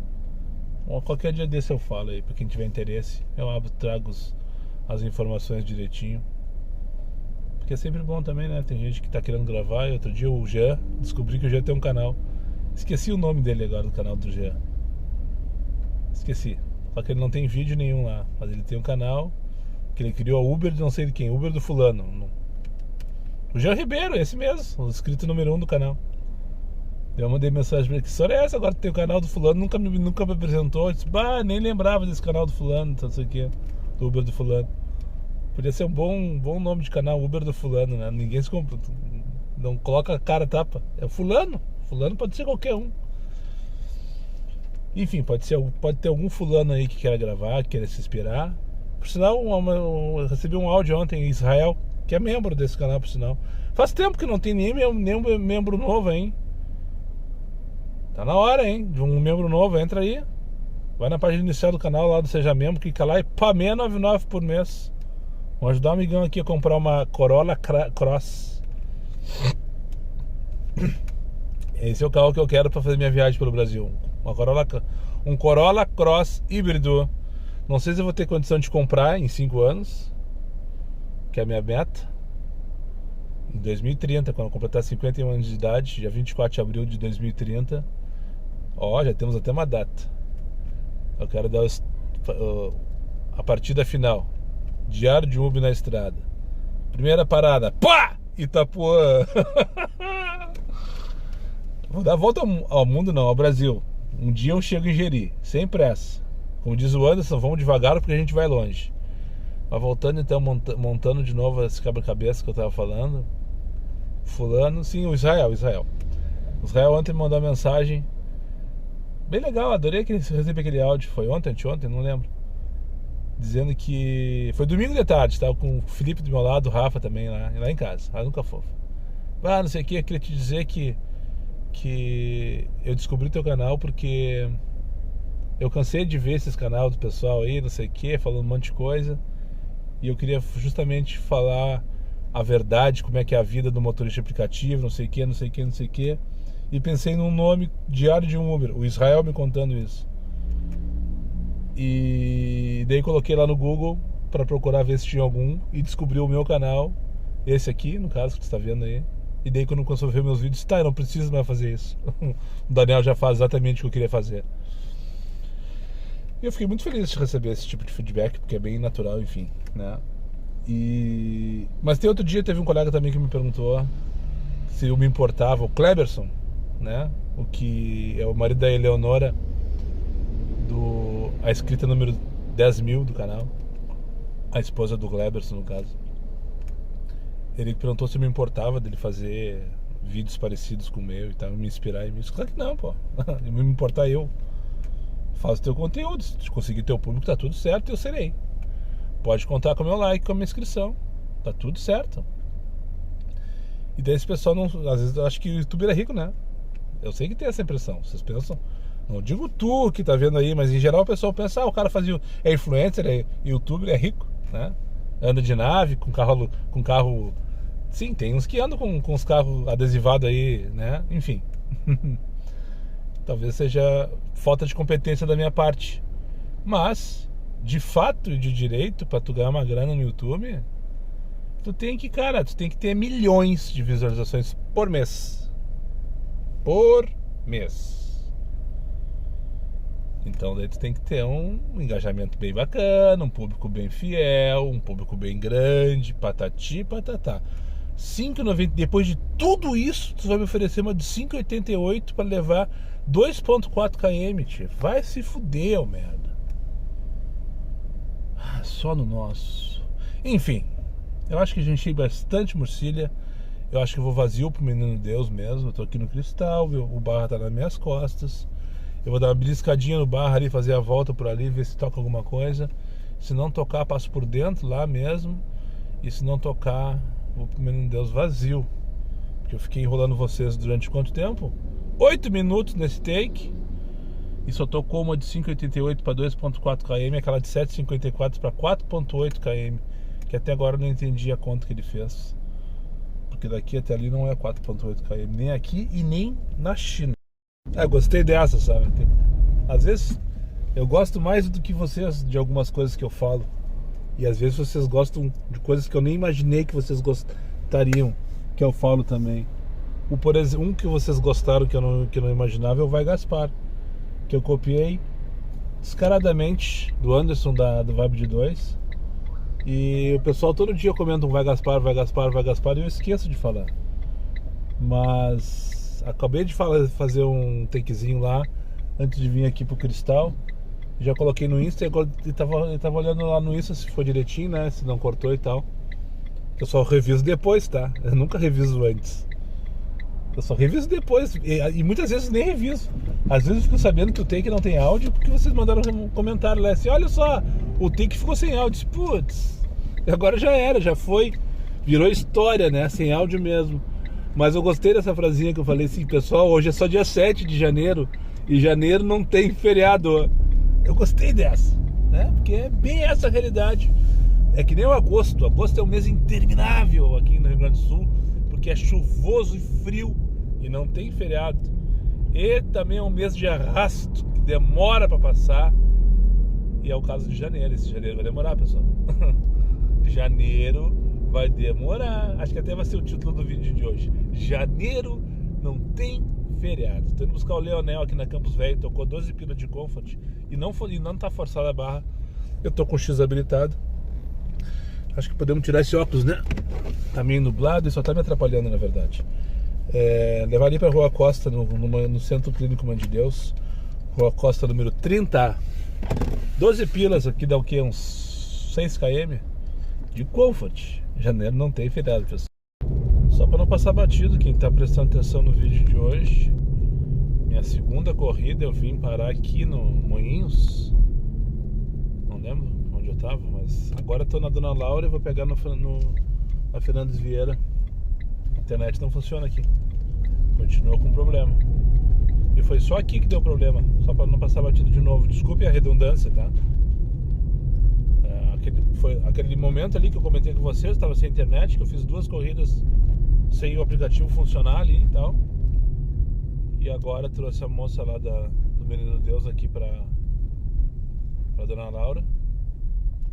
Qualquer dia desse eu falo aí, pra quem tiver interesse. Eu abro, trago as informações direitinho. Porque é sempre bom também, né? Tem gente que tá querendo gravar. E outro dia o Jean, descobri que o Jean tem um canal. Esqueci o nome dele agora, do canal do Jean. Esqueci. Só que ele não tem vídeo nenhum lá. Mas ele tem um canal que ele criou, a Uber de não sei de quem. Uber do fulano. O Jean Ribeiro, esse mesmo. O inscrito número 1 do canal. Eu mandei mensagem pra ele: que história é essa? Agora tem o canal do fulano. Nunca me apresentou. Eu disse: bah, nem lembrava desse canal do fulano. Não sei o que. Do Uber do fulano. Podia ser um bom nome de canal, Uber do fulano, né? Ninguém se compra. Não coloca a cara tapa. É fulano. Fulano pode ser qualquer um. Enfim, pode ter algum fulano aí que queira gravar, que queira se inspirar. Por sinal, eu recebi um áudio ontem em Israel, que é membro desse canal, por sinal. Faz tempo que não tem nenhum membro novo, hein? Tá na hora, hein? De um membro novo, entra aí. Vai na página inicial do canal lá do Seja Membro, clica lá e pá, R$6,99 por mês. Vamos ajudar o amigão aqui a comprar uma Corolla Cross. Esse é o carro que eu quero para fazer minha viagem pelo Brasil. Um Corolla Cross híbrido. Não sei se eu vou ter condição de comprar em 5 anos, que é a minha meta. Em 2030, quando eu completar 51 anos de idade, dia 24 de abril de 2030. Ó, já temos até uma data. Eu quero dar a partida final. Diário de Uber na estrada. Primeira parada, pá! Itapuã. Vou dar a volta ao mundo, não, ao Brasil. Um dia eu chego em Jeri, sem pressa. Como diz o Anderson, vamos devagar porque a gente vai longe. Mas voltando então, montando de novo esse quebra-cabeça que eu tava falando. Fulano, sim, o Israel. O Israel ontem me mandou uma mensagem bem legal, adorei que recebi aquele áudio. Foi ontem, anteontem, não lembro. Dizendo que... Foi domingo de tarde, tava com o Felipe do meu lado, o Rafa também lá em casa. Ah, nunca fofo. Ah, não sei o que, eu queria te dizer que eu descobri teu canal porque eu cansei de ver esses canais do pessoal aí, não sei o que, falando um monte de coisa. E eu queria justamente falar a verdade, como é que é a vida do motorista aplicativo, não sei o que. E pensei num nome, Diário de um Uber, o Israel me contando isso. E daí coloquei lá no Google para procurar ver se tinha algum e descobri o meu canal, esse aqui, no caso, que você está vendo aí. E daí quando começou a ver meus vídeos, tá, eu não preciso mais fazer isso. O Daniel já faz exatamente o que eu queria fazer. E eu fiquei muito feliz de receber esse tipo de feedback, porque é bem natural, enfim, né? Mas tem outro dia, teve um colega também que me perguntou se eu me importava, o Kleberson, né? O que é o marido da Eleonora, a inscrita número 10.000 do canal, a esposa do Kleberson, no caso. Ele perguntou se eu me importava dele fazer vídeos parecidos com o meu e tal, me inspirar em mim. Claro que não, pô. Me importar eu. Faço teu conteúdo. Se conseguir teu público, tá tudo certo e eu serei. Pode contar com o meu like, com a minha inscrição. Tá tudo certo. E daí esse pessoal não... Às vezes eu acho que o youtuber é rico, né? Eu sei que tem essa impressão. Vocês pensam... Não digo tu que tá vendo aí, mas em geral o pessoal pensa, o cara é influencer, é youtuber, é rico, né? Anda de nave, com carro... Sim, tem uns que andam com os carros adesivados aí, né? Enfim. Talvez seja falta de competência da minha parte. Mas, de fato e de direito, pra tu ganhar uma grana no YouTube, tu tem que ter milhões de visualizações por mês. Por mês. Então daí tu tem que ter um engajamento bem bacana, um público bem fiel, um público bem grande, patati, patatá. 5,90. Depois de tudo isso, tu vai me oferecer uma de 5,88 para levar 2,4 km, tio. Vai se fuder, merda. Só no nosso. Enfim, eu acho que a gente enchei bastante morcilha. Eu acho que eu vou vazio pro Menino Deus mesmo. Eu tô aqui no Cristal, o Barra tá nas minhas costas. Eu vou dar uma beliscadinha no Barra ali, fazer a volta por ali, ver se toca alguma coisa. Se não tocar, passo por dentro lá mesmo. E se não tocar, vou pro Menino Deus vazio. Porque eu fiquei enrolando vocês durante quanto tempo? 8 minutos nesse take. E só tocou uma de 5,88 para 2,4 km, aquela de 7,54 para 4,8 km. Que até agora eu não entendi a conta que ele fez. Porque daqui até ali não é 4,8 km. Nem aqui e nem na China. Gostei dessa, sabe? Às vezes eu gosto mais do que vocês de algumas coisas que eu falo. E às vezes vocês gostam de coisas que eu nem imaginei que vocês gostariam que eu falo também. Por exemplo, um que vocês gostaram que eu não imaginava é o Vai Gaspar, que eu copiei descaradamente do Anderson do Vibe de 2. E o pessoal todo dia comenta um Vai Gaspar, Vai Gaspar, Vai Gaspar, e eu esqueço de falar. Mas acabei de fazer um takezinho lá antes de vir aqui pro Cristal. Já coloquei no Insta e agora ele tava olhando lá no Insta se ficou direitinho, né? Se não cortou e tal. Eu só reviso depois, tá? Eu nunca reviso antes. Eu só reviso depois. E muitas vezes nem reviso. Às vezes eu fico sabendo que o take não tem áudio porque vocês mandaram um comentário lá assim: olha só, o take ficou sem áudio. Putz, agora já era, já foi. Virou história, né? Sem áudio mesmo. Mas eu gostei dessa frasinha que eu falei assim: pessoal, hoje é só dia 7 de janeiro. E janeiro não tem feriado. Eu gostei dessa, né? Porque é bem essa a realidade. É que nem o agosto. Agosto é um mês interminável aqui no Rio Grande do Sul, porque é chuvoso e frio e não tem feriado. E também é um mês de arrasto, que demora para passar. E é o caso de janeiro. Esse janeiro vai demorar, pessoal. Janeiro vai demorar. Acho que até vai ser o título do vídeo de hoje. Janeiro não tem feriado. Tô indo buscar o Leonel aqui na Campos Velho. Tocou 12 pila de Comfort e não tá forçada a barra. Eu tô com o X habilitado. Acho que podemos tirar esse óculos, né? Tá meio nublado e só tá me atrapalhando, na verdade. Levar ali pra Rua Costa, no Centro Clínico Mãe de Deus. Rua Costa número 30. 12 pilas aqui dá o quê? Uns 6 km de Comfort. Janeiro não tem feriado, pessoal. Só para não passar batido, quem tá prestando atenção no vídeo de hoje, minha segunda corrida eu vim parar aqui no Moinhos. Não lembro onde eu tava, mas agora eu tô na Dona Laura e vou pegar na Fernandes Vieira. A internet não funciona aqui. Continua com problema. E foi só aqui que deu problema, só para não passar batido de novo. Desculpe a redundância, tá? Foi aquele momento ali que eu comentei com vocês, estava sem internet, que eu fiz 2 corridas sem o aplicativo funcionar ali e tal. E agora trouxe a moça lá do Menino Deus aqui pra Dona Laura.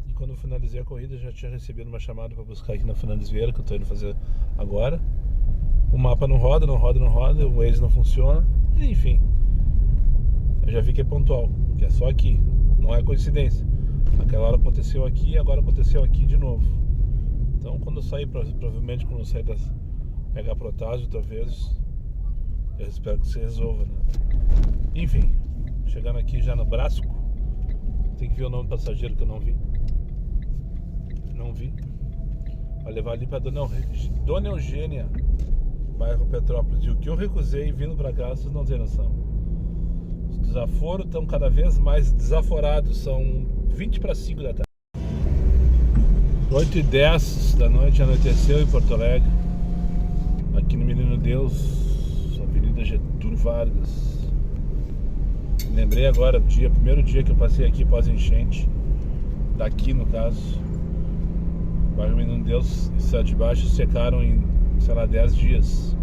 E quando eu finalizei a corrida, já tinha recebido uma chamada para buscar aqui na Fernandes Vieira, que eu tô indo fazer agora. O mapa não roda, o Waze não funciona. Enfim, eu já vi que é pontual, que é só aqui, não é coincidência. Naquela hora aconteceu aqui e agora aconteceu aqui de novo. Então quando eu sair, provavelmente quando eu sair pegar Protásio outra vez, eu espero que se resolva, né? Enfim, chegando aqui já no Brasco. Tem que ver o nome do passageiro que eu não vi. Vai levar ali pra Dona Eugênia, bairro Petrópolis. E o que eu recusei vindo pra cá, vocês não têm noção. Os desaforos estão cada vez mais desaforados. São 20 para 5 da tarde. 8h10 da noite, anoiteceu em Porto Alegre. Aqui no Menino Deus, Avenida Getúlio Vargas. Lembrei agora, primeiro dia que eu passei aqui pós-enchente. Daqui no caso. O bairro Menino Deus e Cidade de Baixo secaram em, sei lá, 10 dias.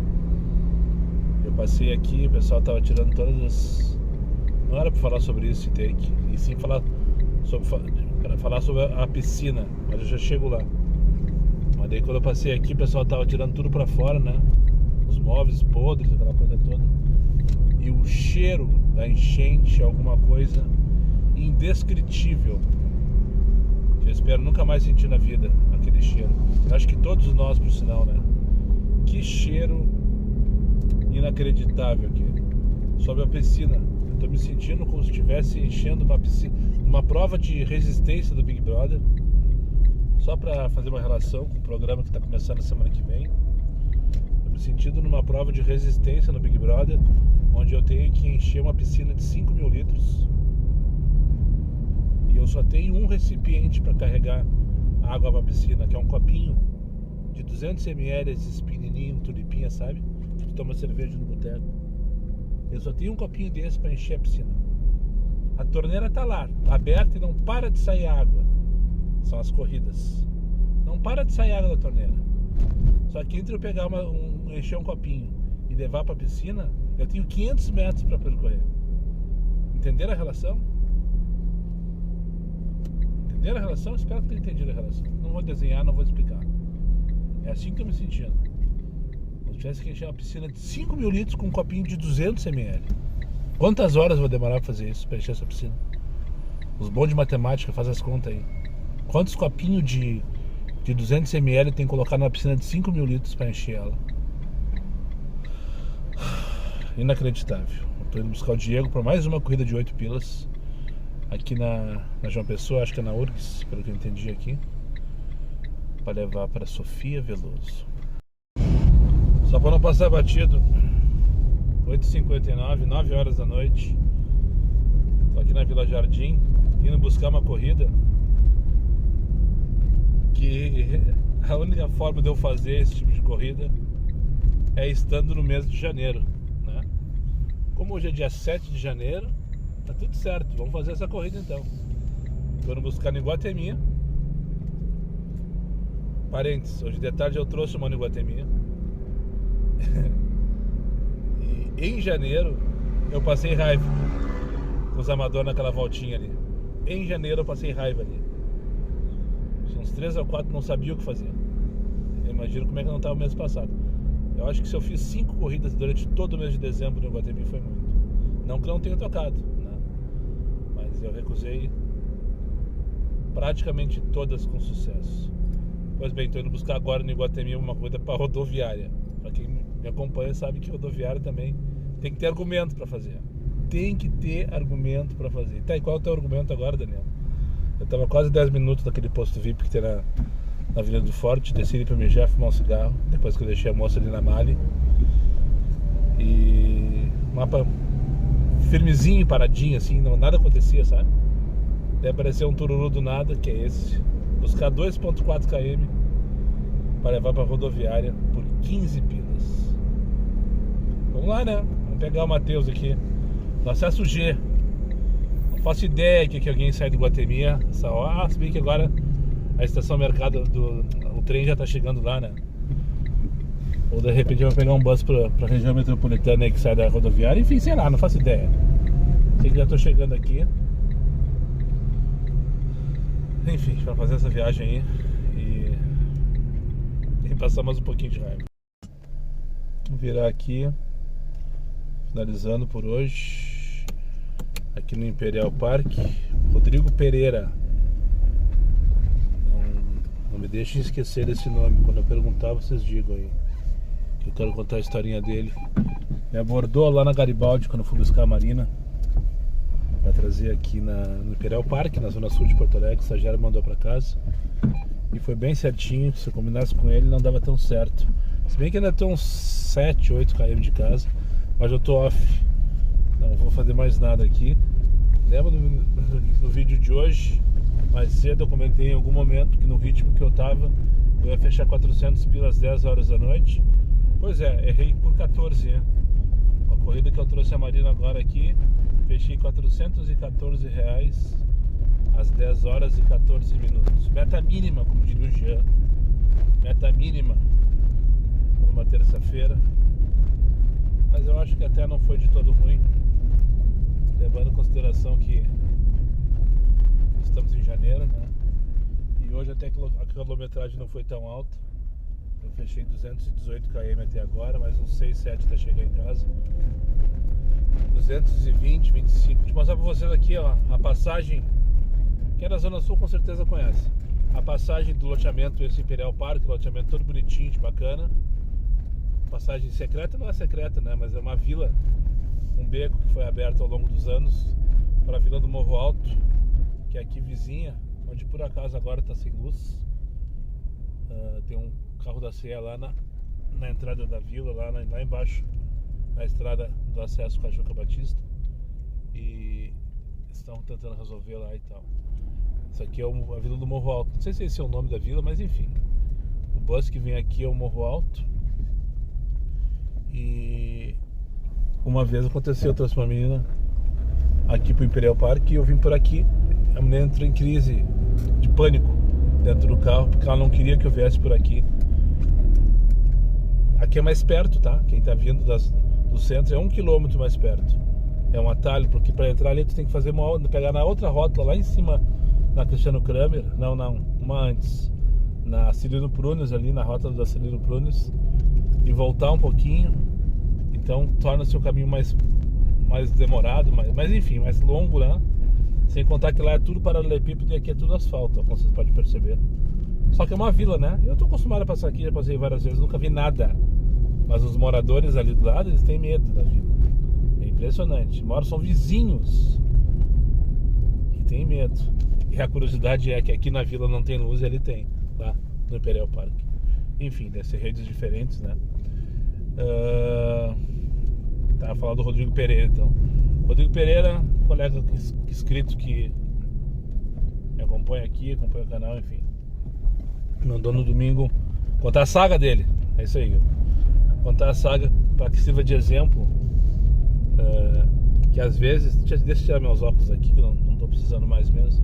Eu passei aqui, o pessoal tava tirando todas as... Não era pra falar sobre isso, take, e sim falar sobre a piscina, mas eu já chego lá. Mas daí quando eu passei aqui, o pessoal tava tirando tudo pra fora, né? Os móveis podres, aquela coisa toda. E o cheiro da enchente é alguma coisa indescritível, que eu espero nunca mais sentir na vida, aquele cheiro. Eu acho que todos nós, por sinal, né? Que cheiro inacreditável aqui. Sobre a piscina. Eu tô me sentindo como se estivesse enchendo uma piscina, uma prova de resistência do Big Brother. Só para fazer uma relação com o programa que está começando na semana que vem. Tô me sentindo numa prova de resistência no Big Brother, onde eu tenho que encher uma piscina de 5.000 litros. E eu só tenho um recipiente para carregar água para a piscina, que é um copinho de 200 ml, esses pequenininhos, tulipinha, sabe? Que tu toma cerveja no boteco. Eu só tenho um copinho desse para encher a piscina. A torneira tá lá, aberta, e não para de sair água. São as corridas. Não para de sair água da torneira. Só que entre eu pegar encher um copinho e levar para a piscina, eu tenho 500 metros para percorrer. Entenderam a relação? Entenderam a relação? Espero que tenham entendido a relação. Não vou desenhar, não vou explicar. É assim que eu me sentindo. Se tivesse que encher uma piscina de 5 mil litros com um copinho de 200 ml. Quantas horas eu vou demorar pra fazer isso, pra encher essa piscina? Os bons de matemática, faz as contas aí. Quantos copinhos de 200 ml tem que colocar numa piscina de 5 mil litros pra encher ela? Inacreditável. Eu tô indo buscar o Diego pra mais uma corrida de 8 pilas. Aqui na João Pessoa, acho que é na URGS, pelo que eu entendi aqui. Pra levar pra Sofia Veloso. Só pra não passar batido. 8h59, 9 horas da noite. Tô aqui na Vila Jardim, indo buscar uma corrida que a única forma de eu fazer esse tipo de corrida é estando no mês de janeiro, né? Como hoje é dia 7 de janeiro, tá tudo certo, vamos fazer essa corrida então. Tô indo buscar no Iguatemi. Parênteses, hoje de tarde eu trouxe uma no Iguatemi. E em janeiro eu passei raiva com os amadores naquela voltinha ali. Em janeiro eu passei raiva ali. Tinha uns 3 ou 4 não sabia o que fazer. Eu imagino como é que não estava o mês passado. Eu acho que se eu fiz 5 corridas durante todo o mês de dezembro no Iguatemi foi muito. Não que não tenha tocado, né? Mas eu recusei praticamente todas com sucesso. Pois bem, estou indo buscar agora no Iguatemi uma corrida para rodoviária. Para quem me acompanha sabe que rodoviária também tem que ter argumento para fazer. Tem que ter argumento para fazer. Tá, e qual é o teu argumento agora, Daniel? Eu tava quase 10 minutos daquele posto VIP que tem na Avenida do Forte. Desci para mijar, fumar um cigarro. Depois que eu deixei a moça ali na Mali. E mapa firmezinho, paradinho assim, não, nada acontecia, sabe? Daí apareceu um tururu do nada, que é esse. Buscar 2.4 km para levar para rodoviária por 15 pilas. Vamos lá, né? Vamos pegar o Matheus aqui no acesso G. Não faço ideia que alguém sai do Iguatemi essa hora. Se bem que agora a estação Mercado o trem já tá chegando lá, né? Ou de repente eu vou pegar um bus pra região metropolitana aí que sai da rodoviária. Enfim, sei lá, não faço ideia. Sei que já tô chegando aqui. Enfim, para fazer essa viagem aí e passar mais um pouquinho de raiva. Vou virar aqui, finalizando por hoje, aqui no Imperial Park. Rodrigo Pereira. Não me deixem esquecer desse nome. Quando eu perguntar, vocês digam aí. Eu quero contar a historinha dele. Me abordou lá na Garibaldi quando eu fui buscar a Marina para trazer aqui no Imperial Park, na zona sul de Porto Alegre. O estagiário mandou para casa e foi bem certinho. Se eu combinasse com ele não dava tão certo. Se bem que ainda tem uns 7, 8 km de casa, mas eu tô off, não vou fazer mais nada aqui. Lembra no vídeo de hoje, mais cedo eu comentei em algum momento que no ritmo que eu tava eu ia fechar 400 pilas às 10 horas da noite. Pois é, errei por 14, né? A corrida que eu trouxe a Marina agora aqui, fechei R$414 às 10 horas e 14 minutos. Meta mínima, como diria o Jean. Meta mínima para uma terça-feira. Mas eu acho que até não foi de todo ruim, levando em consideração que estamos em janeiro, né? E hoje até que a quilometragem não foi tão alta. Eu fechei 218 km até agora, mais uns 6, 7 até chegar em casa. 220, 25. Vou mostrar pra vocês aqui, ó, a passagem. Quem é da Zona Sul com certeza conhece. A passagem do loteamento, esse Imperial Park, loteamento todo bonitinho, de bacana. Passagem secreta não é secreta, né? Mas é uma vila, um beco que foi aberto ao longo dos anos para a Vila do Morro Alto, que é aqui vizinha, onde por acaso agora está sem luz. Tem um carro da CE lá na entrada da vila, lá embaixo, na estrada do acesso com a Juca Batista, e estão tentando resolver lá e tal. Isso aqui é a Vila do Morro Alto. Não sei se esse é o nome da vila, mas enfim, o bus que vem aqui é o Morro Alto. E uma vez aconteceu, eu trouxe uma menina aqui pro Imperial Park e eu vim por aqui. A menina entrou em crise de pânico dentro do carro porque ela não queria que eu viesse por aqui. Aqui é mais perto, tá? Quem tá vindo do centro é 1 km mais perto. É um atalho, porque para entrar ali tu tem que fazer pegar na outra rótula lá em cima, na Cristiano Kramer. Não, uma antes, na Celino Prunes, ali na rótula da Celino Prunes. e voltar um pouquinho. Então torna-se o caminho mais demorado, mas enfim, mais longo, né? Sem contar que lá é tudo paralelepípedo e aqui é tudo asfalto, como vocês podem perceber. Só que é uma vila, né? Eu tô acostumado a passar aqui, já passei várias vezes, nunca vi nada. Mas os moradores ali do lado, eles têm medo da vida. É impressionante. São vizinhos e tem medo. E a curiosidade é que aqui na vila não tem luz e ali tem, lá no Imperial Park. Enfim, deve ser redes diferentes, né? Tava falando do Rodrigo Pereira, então. Rodrigo Pereira, colega inscrito que me acompanha aqui, acompanha o canal, enfim. Mandou no domingo contar a saga dele. É isso aí. Contar a saga para que sirva de exemplo. Que às vezes, deixa eu tirar meus óculos aqui, que eu não tô precisando mais mesmo.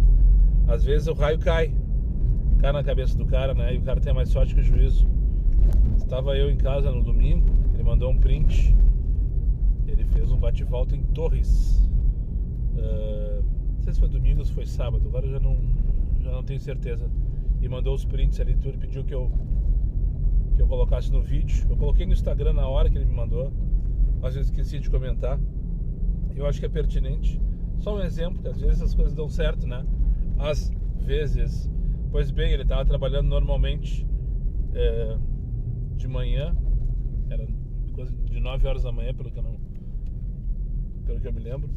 Às vezes o raio cai na cabeça do cara, né? E o cara tem mais sorte que o juízo. Estava eu em casa no domingo, ele mandou um print. Ele fez um bate-volta em Torres. Não sei se foi domingo ou se foi sábado, agora eu já não tenho certeza. E mandou os prints ali, tudo, pediu que eu colocasse no vídeo. Eu coloquei no Instagram na hora que ele me mandou, mas eu esqueci de comentar. Eu acho que é pertinente. Só um exemplo, que às vezes as coisas dão certo, né? Às vezes. Pois bem, ele estava trabalhando normalmente de manhã, era coisa de 9 horas da manhã, pelo que eu me lembro,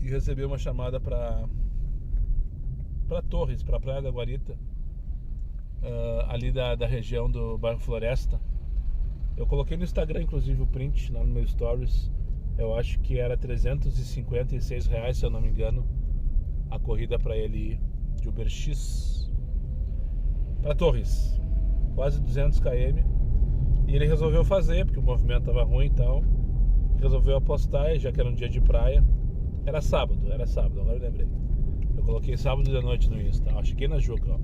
e recebeu uma chamada para Torres, para a Praia da Guarita, ali da região do bairro Floresta. Eu coloquei no Instagram, inclusive, o print lá no meu stories. Eu acho que era R$356, se eu não me engano, a corrida para ele ir de UberX para Torres, quase 200 km. E ele resolveu fazer, porque o movimento estava ruim e tal. Resolveu apostar, já que era um dia de praia. Era sábado, agora eu lembrei. Eu coloquei sábado de noite no Insta. Eu cheguei na Juca, ó.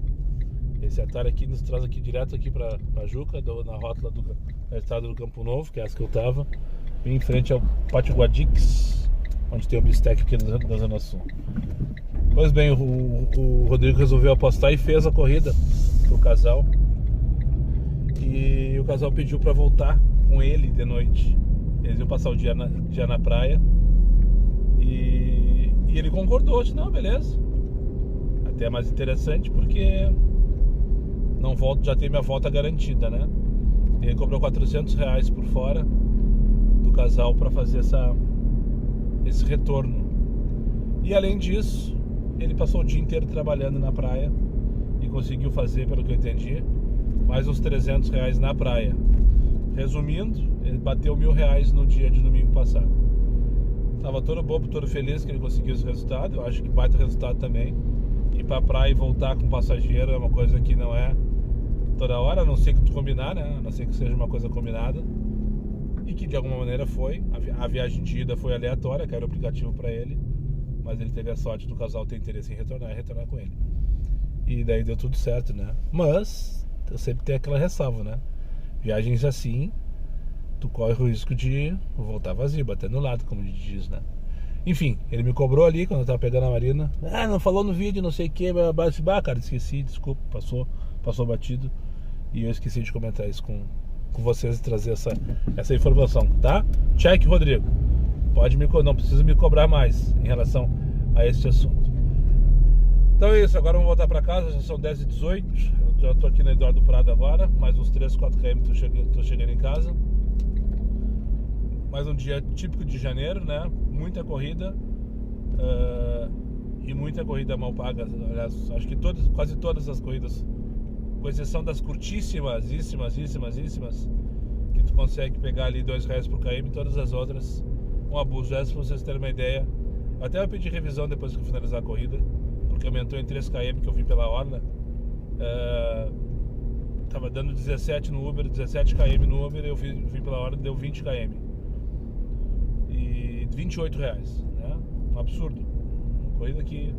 Esse atalho aqui nos traz aqui direto aqui pra Juca, na rótula da estrada do Campo Novo, que é essa que eu tava. Bem em frente ao Pátio Guadix, onde tem o bistec aqui da Zona Sul. Pois bem, o Rodrigo resolveu apostar e fez a corrida pro casal. E o casal pediu pra voltar com ele de noite. Eles iam passar o dia na praia. E ele concordou, disse, não, beleza. Até mais interessante porque não volto, já tem minha volta garantida, né? Ele cobrou R$400 por fora do casal para fazer esse retorno. E além disso, ele passou o dia inteiro trabalhando na praia e conseguiu fazer, pelo que eu entendi, mais uns R$300 na praia. Resumindo, ele bateu R$1.000 no dia de domingo passado. Tava todo bobo, todo feliz que ele conseguiu esse resultado. Eu acho que baita resultado também. Ir pra praia e voltar com passageiro é uma coisa que não é toda hora, a não ser que tu combinar, né? A não ser que seja uma coisa combinada. E que de alguma maneira foi. A viagem de ida foi aleatória, que era o aplicativo pra ele. Mas ele teve a sorte do casal ter interesse em retornar com ele. E daí deu tudo certo, né? Mas eu sempre tenho aquela ressalva, né? Viagens assim, tu corre o risco de voltar vazio, bater no lado, como diz, né? Enfim, ele me cobrou ali quando eu tava pegando a Marina. Não falou no vídeo, não sei o que. Cara, esqueci, desculpa, passou batido. E eu esqueci de comentar isso com vocês e trazer essa informação, tá? Check, Rodrigo. Não precisa me cobrar mais em relação a esse assunto. Então é isso, agora vamos voltar pra casa, já são 10h18. Eu já tô aqui na Eduardo Prado agora, mais uns 3-4 km tô chegando em casa. Mais um dia típico de janeiro, né? Muita corrida e muita corrida mal paga. Aliás, acho que quase todas as corridas, com exceção das curtíssimas, que tu consegue pegar ali R$2 por km, todas as outras um abuso. Já, se vocês terem uma ideia, até eu pedi revisão depois que eu finalizar a corrida, porque aumentou em 3 km que eu vi pela orla. Tava dando 17 no Uber, 17 km no Uber, eu vi pela orla, deu 20 km e R$28, né? Um absurdo. Uma corrida que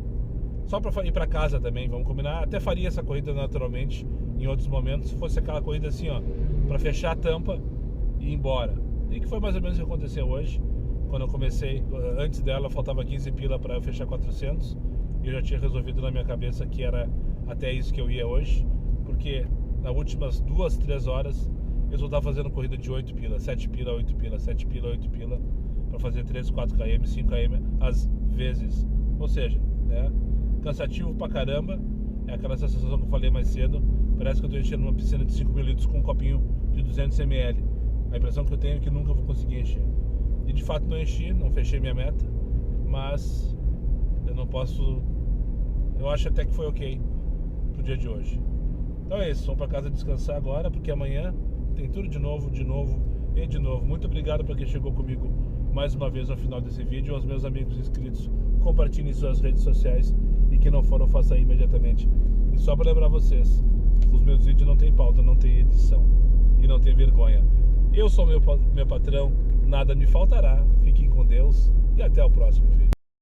só pra ir pra casa também, vamos combinar. Até faria essa corrida naturalmente em outros momentos, se fosse aquela corrida assim, ó, pra fechar a tampa e ir embora. E que foi mais ou menos o que aconteceu hoje. Quando eu comecei, antes dela faltava 15 pila pra eu fechar 400. E eu já tinha resolvido na minha cabeça que era até isso que eu ia hoje, porque nas últimas 2-3 horas eu só estava fazendo corrida de 8 pila, 7 pila, 8 pila, 7 pila, 8 pila, para fazer 3, 4 km, 5 km às vezes. Ou seja, né, cansativo pra caramba, é aquela sensação que eu falei mais cedo, parece que eu estou enchendo uma piscina de 5 mil litros com um copinho de 200 ml. A impressão que eu tenho é que nunca vou conseguir encher. E de fato não enchi, não fechei minha meta, mas eu não posso... Eu acho até que foi ok pro dia de hoje. Então é isso, vamos pra casa descansar agora, porque amanhã tem tudo de novo e de novo. Muito obrigado para quem chegou comigo mais uma vez no final desse vídeo. Aos meus amigos inscritos, compartilhem suas redes sociais, e quem não for, eu faça aí imediatamente. E só para lembrar vocês, os meus vídeos não tem pauta, não tem edição e não tem vergonha. Eu sou meu patrão, nada me faltará. Fiquem com Deus e até o próximo vídeo.